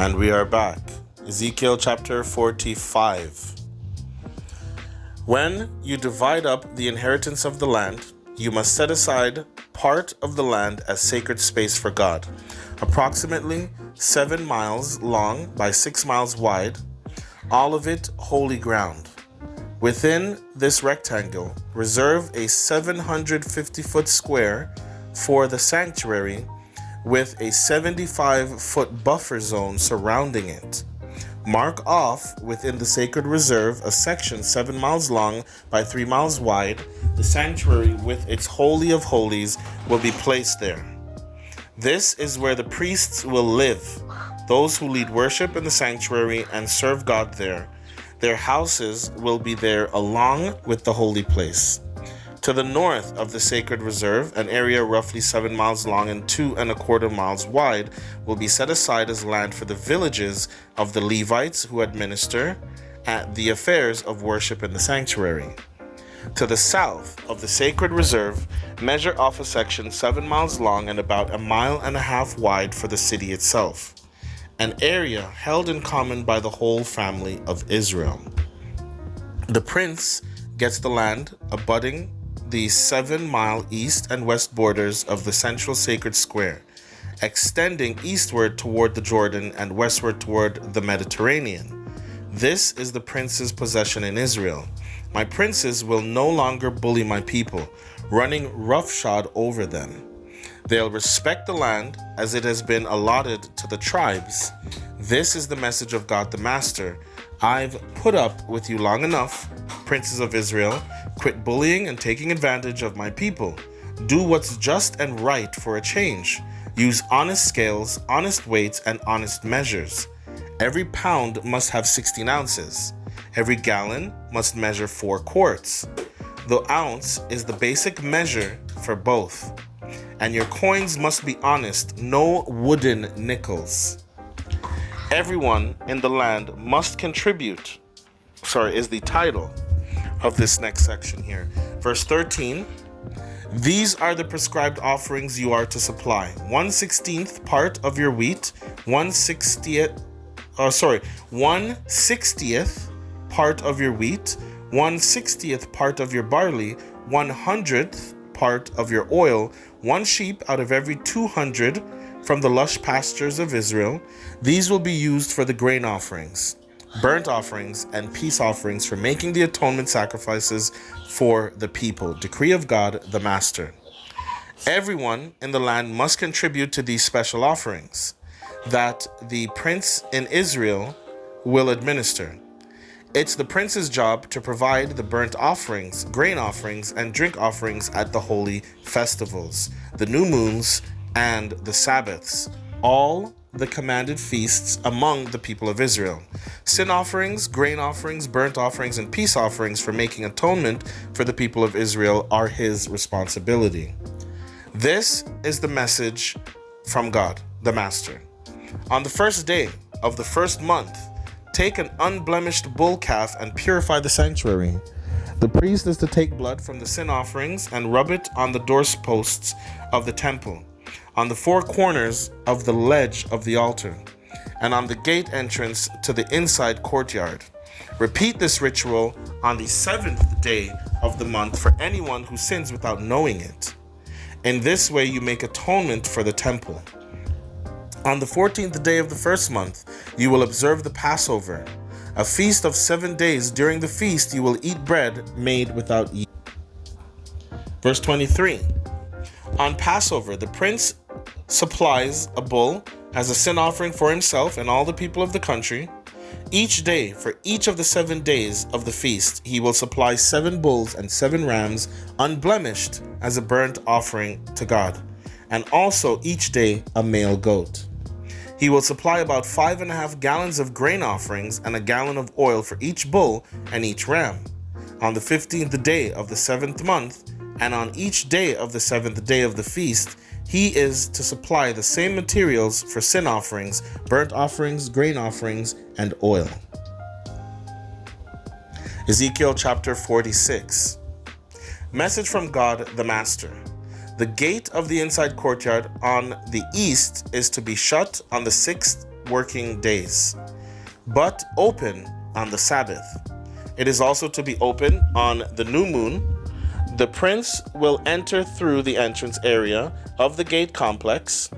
And we are back. Ezekiel chapter 45. When you divide up the inheritance of the land, you must set aside part of the land as sacred space for God, approximately 7 miles long by 6 miles wide, all of it holy ground. Within this rectangle, reserve a 750-foot square for the sanctuary with a 75-foot buffer zone surrounding it. Mark off within the sacred reserve a section 7 miles long by 3 miles wide. The sanctuary with its Holy of Holies will be placed there. This is where the priests will live, those who lead worship in the sanctuary and serve God there. Their houses will be there along with the holy place. To the north of the sacred reserve, an area roughly 7 miles long and 2¼ miles wide will be set aside as land for the villages of the Levites who administer at the affairs of worship in the sanctuary. To the south of the sacred reserve, measure off a section 7 miles long and about 1.5 miles wide for the city itself, an area held in common by the whole family of Israel. The prince gets the land abutting the 7-mile east and west borders of the central sacred square, extending eastward toward the Jordan and westward toward the Mediterranean. This is the prince's possession in Israel. My princes will no longer bully my people, running roughshod over them. They'll respect the land as it has been allotted to the tribes. This is the message of God the Master. I've put up with you long enough, princes of Israel. Quit bullying and taking advantage of my people. Do what's just and right for a change. Use honest scales, honest weights, and honest measures. Every pound must have 16 ounces. Every gallon must measure 4 quarts. The ounce is the basic measure for both. And your coins must be honest, no wooden nickels. Everyone in the land must contribute. Is the title of this next section here. Verse 13. These are the prescribed offerings you are to supply. 1/16th part of your wheat, 1/60th part of your wheat, 1/60th part of your barley, 100th part of your oil, 1 sheep out of every 200 from the lush pastures of Israel. These will be used for the grain offerings, burnt offerings, and peace offerings for making the atonement sacrifices for the people. Decree of God the Master. Everyone in the land must contribute to these special offerings that the prince in Israel will administer. It's the prince's job to provide the burnt offerings, grain offerings, and drink offerings at the holy festivals, the new moons, and the Sabbaths, all the commanded feasts among the people of Israel. Sin offerings, grain offerings, burnt offerings, and peace offerings for making atonement for the people of Israel are his responsibility. This is the message from God, the Master. On the first day of the first month, take an unblemished bull calf and purify the sanctuary. The priest is to take blood from the sin offerings and rub it on the doorposts of the temple, on the 4 corners of the ledge of the altar, and on the gate entrance to the inside courtyard. Repeat this ritual on the 7th day of the month for anyone who sins without knowing it. In this way you make atonement for the temple. On the 14th day of the first month, you will observe the Passover, a feast of 7 days. During the feast, you will eat bread made without yeast. Verse 23. On Passover, the prince supplies a bull as a sin offering for himself and all the people of the country. Each day, for each of the 7 days of the feast, he will supply 7 bulls and 7 rams, unblemished, as a burnt offering to God, and also each day a male goat. He will supply about 5.5 gallons of grain offerings and a gallon of oil for each bull and each ram. On the 15th day of the 7th month, and on each day of the 7th day of the feast, he is to supply the same materials for sin offerings, burnt offerings, grain offerings, and oil. Ezekiel chapter 46. Message from God the Master. The gate of the inside courtyard on the east is to be shut on the 6th working days, but open on the Sabbath. It is also to be open on the new moon. The prince will enter through the entrance area of the gate complex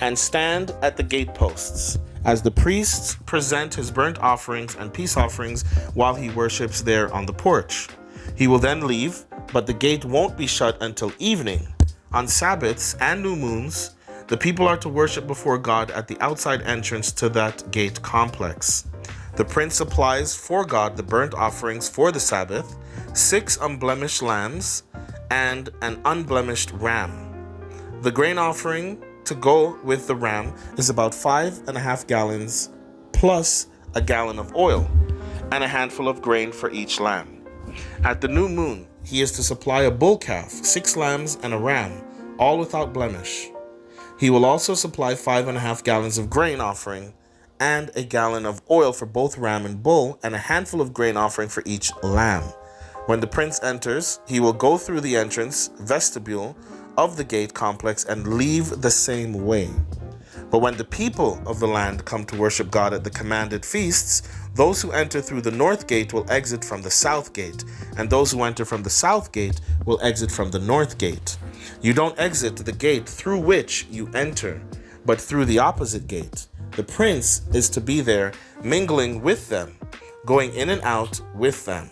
and stand at the gate posts as the priests present his burnt offerings and peace offerings while he worships there on the porch. He will then leave, but the gate won't be shut until evening. On Sabbaths and new moons, the people are to worship before God at the outside entrance to that gate complex. The prince supplies for God the burnt offerings for the Sabbath, 6 unblemished lambs and an unblemished ram. The grain offering to go with the ram is about 5.5 gallons plus a gallon of oil and a handful of grain for each lamb. At the new moon, he is to supply a bull calf, 6 lambs and a ram, all without blemish. He will also supply 5.5 gallons of grain offering and a gallon of oil for both ram and bull, and a handful of grain offering for each lamb. When the prince enters, he will go through the entrance vestibule of the gate complex and leave the same way. But when the people of the land come to worship God at the commanded feasts, those who enter through the north gate will exit from the south gate, and those who enter from the south gate will exit from the north gate. You don't exit the gate through which you enter, but through the opposite gate. The prince is to be there, mingling with them, going in and out with them.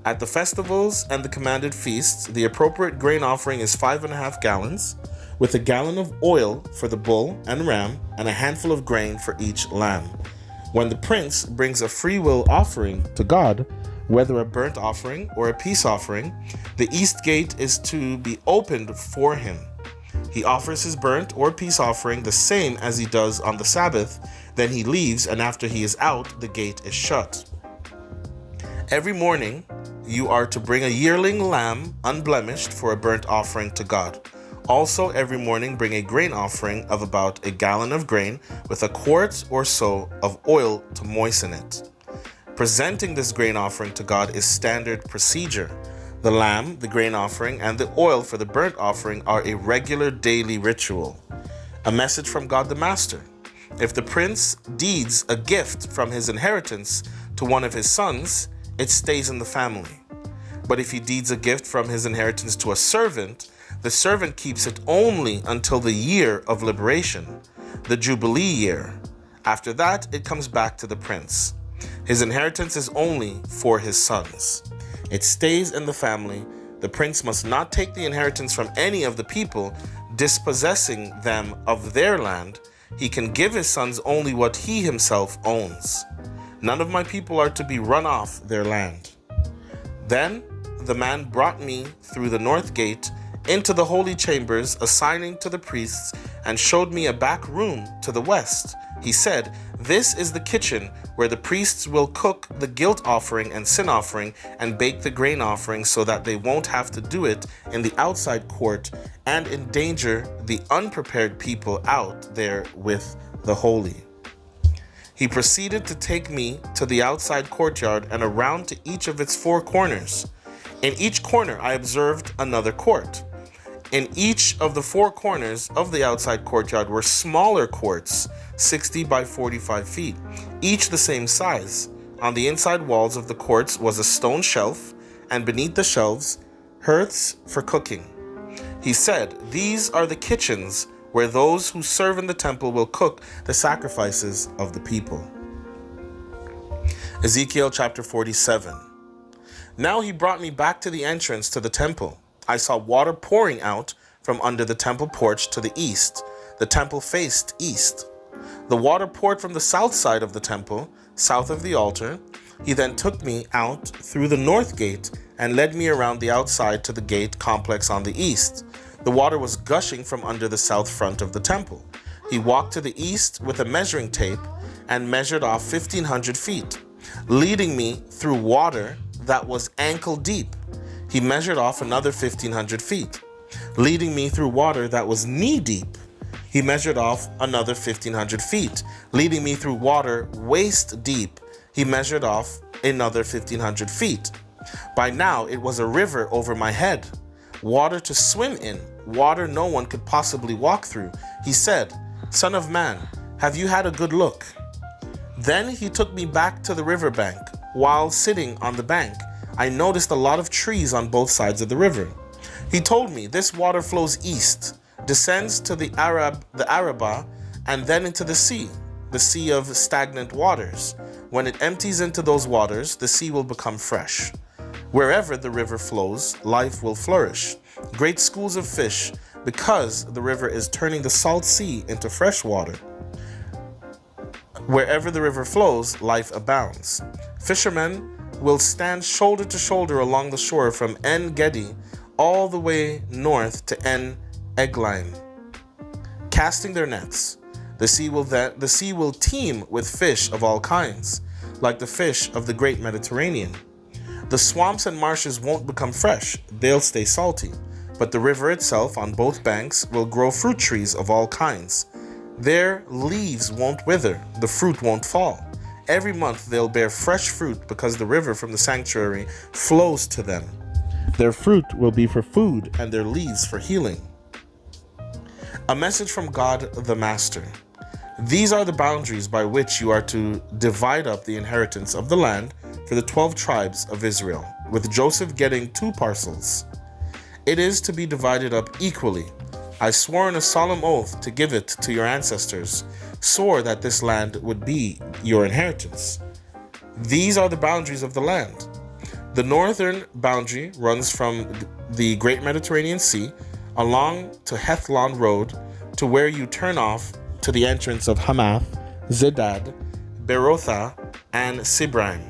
At the festivals and the commanded feasts, the appropriate grain offering is 5.5 gallons, with a gallon of oil for the bull and ram, and a handful of grain for each lamb. When the prince brings a free will offering to God, whether a burnt offering or a peace offering, the east gate is to be opened for him. He offers his burnt or peace offering the same as he does on the Sabbath. Then he leaves, and after he is out, the gate is shut. Every morning, you are to bring a yearling lamb unblemished for a burnt offering to God. Also, every morning, bring a grain offering of about a gallon of grain with a quart or so of oil to moisten it. Presenting this grain offering to God is standard procedure. The lamb, the grain offering, and the oil for the burnt offering are a regular daily ritual. A message from God the Master. If the prince deeds a gift from his inheritance to one of his sons, it stays in the family. But if he deeds a gift from his inheritance to a servant, the servant keeps it only until the year of liberation, the Jubilee year. After that, it comes back to the prince. His inheritance is only for his sons. It stays in the family. The prince must not take the inheritance from any of the people, dispossessing them of their land. He can give his sons only what he himself owns. None of my people are to be run off their land. Then the man brought me through the north gate into the holy chambers, assigning to the priests, and showed me a back room to the west. He said, "This is the kitchen where the priests will cook the guilt offering and sin offering and bake the grain offering, so that they won't have to do it in the outside court and endanger the unprepared people out there with the holy." He proceeded to take me to the outside courtyard and around to each of its 4 corners. In each corner I observed another court. In each of the 4 corners of the outside courtyard were smaller courts, 60 by 45 feet, each the same size. On the inside walls of the courts was a stone shelf, and beneath the shelves, hearths for cooking. He said, "These are the kitchens where those who serve in the temple will cook the sacrifices of the people." Ezekiel chapter 47. Now he brought me back to the entrance to the temple. I saw water pouring out from under the temple porch to the east. The temple faced east. The water poured from the south side of the temple, south of the altar. He then took me out through the north gate and led me around the outside to the gate complex on the east. The water was gushing from under the south front of the temple. He walked to the east with a measuring tape and measured off 1,500 feet, leading me through water that was ankle deep. He measured off another 1,500 feet, leading me through water that was knee deep. He measured off another 1,500 feet, leading me through water waist deep. He measured off another 1,500 feet. By now it was a river over my head, water to swim in, water no one could possibly walk through. He said, "Son of man, Have you had a good look?" Then he took me back to the riverbank. While sitting on the bank, I noticed a lot of trees on both sides of the river. He told me, "This water flows east, descends to the Arabah, and then into the sea of stagnant waters. When it empties into those waters, the sea will become fresh. Wherever the river flows, life will flourish. Great schools of fish, because the river is turning the salt sea into fresh water. Wherever the river flows, life abounds. Fishermen will stand shoulder to shoulder along the shore from En Gedi all the way north to En Eglaim, casting their nets. The sea will teem with fish of all kinds, like the fish of the great Mediterranean. The swamps and marshes won't become fresh, they'll stay salty, but the river itself on both banks will grow fruit trees of all kinds. Their leaves won't wither, the fruit won't fall. Every month they'll bear fresh fruit because the river from the sanctuary flows to them. Their fruit will be for food and their leaves for healing." A message from God the Master. These are the boundaries by which you are to divide up the inheritance of the land for the 12 tribes of Israel, with Joseph getting 2 parcels. It is to be divided up equally. I swore on a solemn oath to give it to your ancestors, swore that this land would be your inheritance. These are the boundaries of the land. The northern boundary runs from the Great Mediterranean Sea along to Hethlon Road to where you turn off to the entrance of Hamath, Zedad, Berotha, and Sibraim,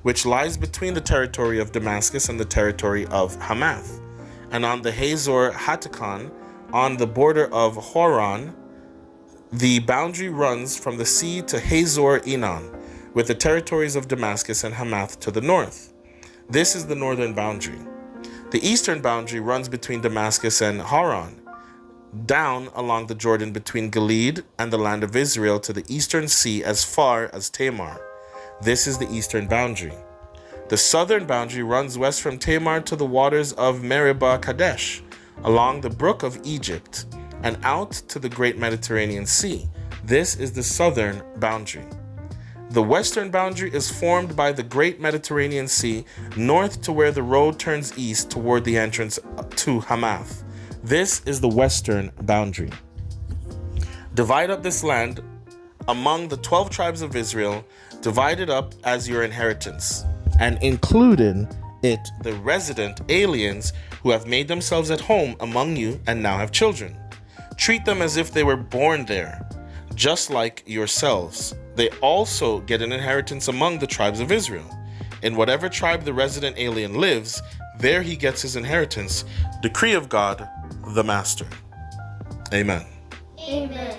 which lies between the territory of Damascus and the territory of Hamath, and on the Hazor Hatikon, on the border of Horon. The boundary runs from the sea to Hazor Enon, with the territories of Damascus and Hamath to the north. This is the northern boundary. The eastern boundary runs between Damascus and Haran, down along the Jordan between Gilead and the land of Israel to the eastern sea as far as Tamar. This is the eastern boundary. The southern boundary runs west from Tamar to the waters of Meribah Kadesh, along the brook of Egypt, and out to the great Mediterranean Sea. This is the southern boundary. The western boundary is formed by the great Mediterranean Sea north to where the road turns east toward the entrance to Hamath. This is the western boundary. Divide up this land among the 12 tribes of Israel, divide it up as your inheritance, and include in it the resident aliens who have made themselves at home among you and now have children. Treat them as if they were born there, just like yourselves. They also get an inheritance among the tribes of Israel. In whatever tribe the resident alien lives, there he gets his inheritance. Decree of God, the Master. Amen. Amen.